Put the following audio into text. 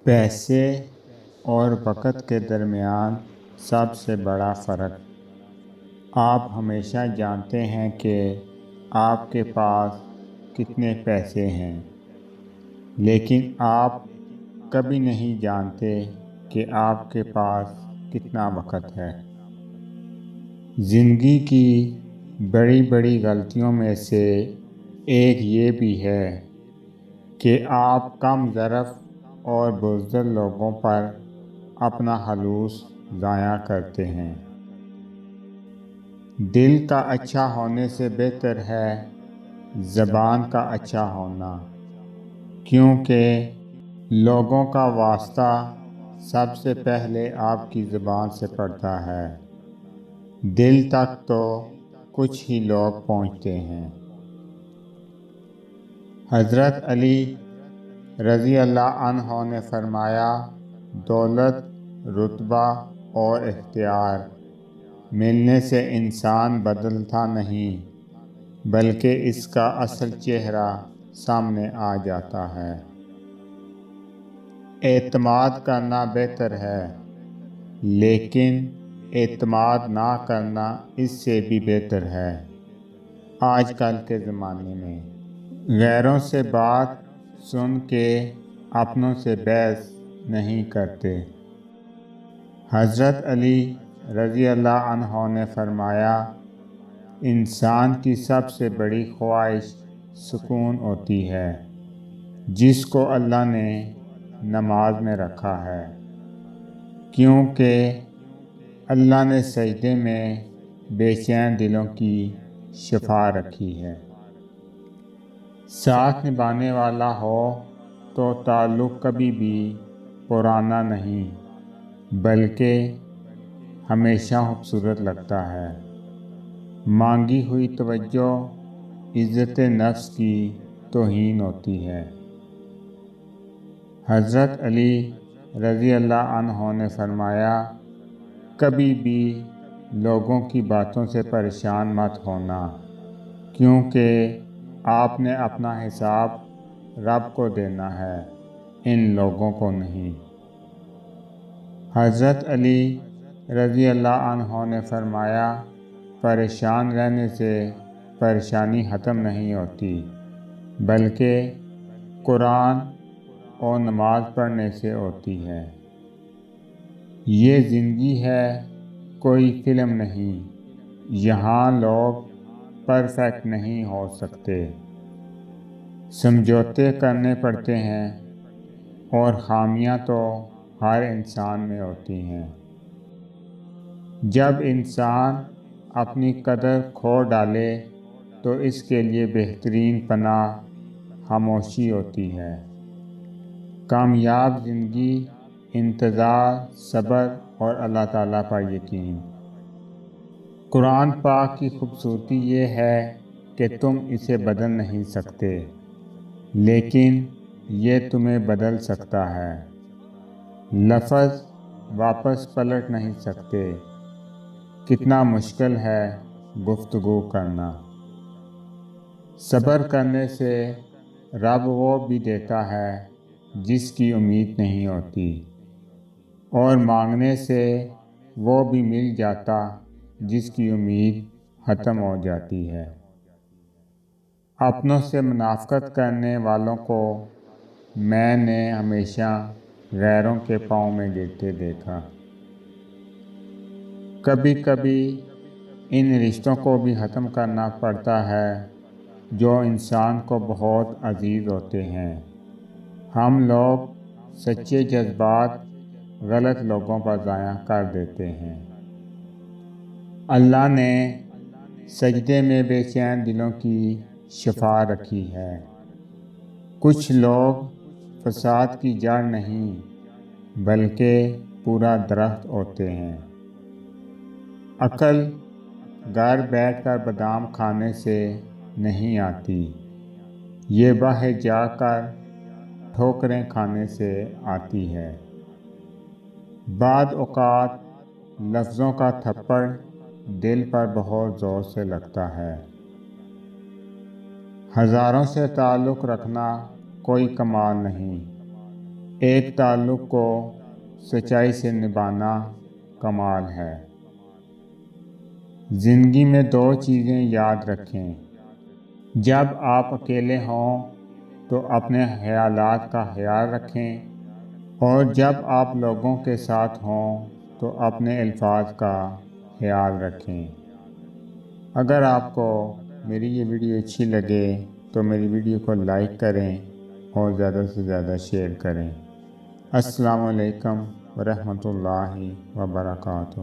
پیسے اور وقت کے درمیان سب سے بڑا فرق۔ آپ ہمیشہ جانتے ہیں کہ آپ کے پاس کتنے پیسے ہیں، لیکن آپ کبھی نہیں جانتے کہ آپ کے پاس کتنا وقت ہے۔ زندگی کی بڑی بڑی غلطیوں میں سے ایک یہ بھی ہے کہ آپ کم ظرف اور بزدل لوگوں پر اپنا خلوص ضائع کرتے ہیں۔ دل کا اچھا ہونے سے بہتر ہے زبان کا اچھا ہونا، کیونکہ لوگوں کا واسطہ سب سے پہلے آپ کی زبان سے پڑتا ہے۔ دل تک تو کچھ ہی لوگ پہنچتے ہیں۔ حضرت علی رضی اللہ عنہ نے فرمایا، دولت، رتبہ اور اختیار ملنے سے انسان بدلتا نہیں، بلکہ اس کا اصل چہرہ سامنے آ جاتا ہے۔ اعتماد کرنا بہتر ہے، لیکن اعتماد نہ کرنا اس سے بھی بہتر ہے۔ آج کل کے زمانے میں غیروں سے بات سن کے اپنوں سے بحث نہیں کرتے۔ حضرت علی رضی اللہ عنہ نے فرمایا، انسان کی سب سے بڑی خواہش سکون ہوتی ہے، جس کو اللہ نے نماز میں رکھا ہے، کیونکہ اللہ نے سجدے میں بے چین دلوں کی شفا رکھی ہے۔ ساتھ نبھانے والا ہو تو تعلق کبھی بھی پرانا نہیں، بلکہ ہمیشہ خوبصورت لگتا ہے۔ مانگی ہوئی توجہ عزت نفس کی توہین ہوتی ہے۔ حضرت علی رضی اللہ عنہ نے فرمایا، کبھی بھی لوگوں کی باتوں سے پریشان مت ہونا، کیونکہ آپ نے اپنا حساب رب کو دینا ہے، ان لوگوں کو نہیں۔ حضرت علی رضی اللہ عنہ نے فرمایا، پریشان رہنے سے پریشانی ختم نہیں ہوتی، بلکہ قرآن اور نماز پڑھنے سے ہوتی ہے۔ یہ زندگی ہے، کوئی فلم نہیں، یہاں لوگ پرفیکٹ نہیں ہو سکتے، سمجھوتے کرنے پڑتے ہیں، اور خامیاں تو ہر انسان میں ہوتی ہیں۔ جب انسان اپنی قدر کھو ڈالے تو اس کے لیے بہترین پناہ خاموشی ہوتی ہے۔ کامیاب زندگی، انتظار، صبر اور اللہ تعالیٰ پر یقین۔ قرآن پاک کی خوبصورتی یہ ہے کہ تم اسے بدل نہیں سکتے، لیکن یہ تمہیں بدل سکتا ہے۔ لفظ واپس پلٹ نہیں سکتے، کتنا مشکل ہے گفتگو کرنا۔ صبر کرنے سے رب وہ بھی دیتا ہے جس کی امید نہیں ہوتی، اور مانگنے سے وہ بھی مل جاتا جس کی امید ختم ہو جاتی ہے۔ اپنوں سے منافقت کرنے والوں کو میں نے ہمیشہ غیروں کے پاؤں میں گرتے دیکھا۔ کبھی کبھی ان رشتوں کو بھی ختم کرنا پڑتا ہے جو انسان کو بہت عزیز ہوتے ہیں۔ ہم لوگ سچے جذبات غلط لوگوں پر ضائع کر دیتے ہیں۔ اللہ نے سجدے میں بے چین دلوں کی شفا رکھی ہے۔ کچھ لوگ فساد کی جڑ نہیں، بلکہ پورا درخت ہوتے ہیں۔ عقل گھر بیٹھ کر بادام کھانے سے نہیں آتی، یہ باہر جا کر ٹھوکریں کھانے سے آتی ہے۔ بعض اوقات لفظوں کا تھپڑ دل پر بہت زور سے لگتا ہے۔ ہزاروں سے تعلق رکھنا کوئی کمال نہیں، ایک تعلق کو سچائی سے نبھانا کمال ہے۔ زندگی میں دو چیزیں یاد رکھیں۔ جب آپ اکیلے ہوں تو اپنے خیالات کا خیال رکھیں، اور جب آپ لوگوں کے ساتھ ہوں تو اپنے الفاظ کا خیال رکھیں۔ اگر آپ کو میری یہ ویڈیو اچھی لگے تو میری ویڈیو کو لائک کریں اور زیادہ سے زیادہ شیئر کریں۔ السلام علیکم ورحمۃ اللہ وبرکاتہ۔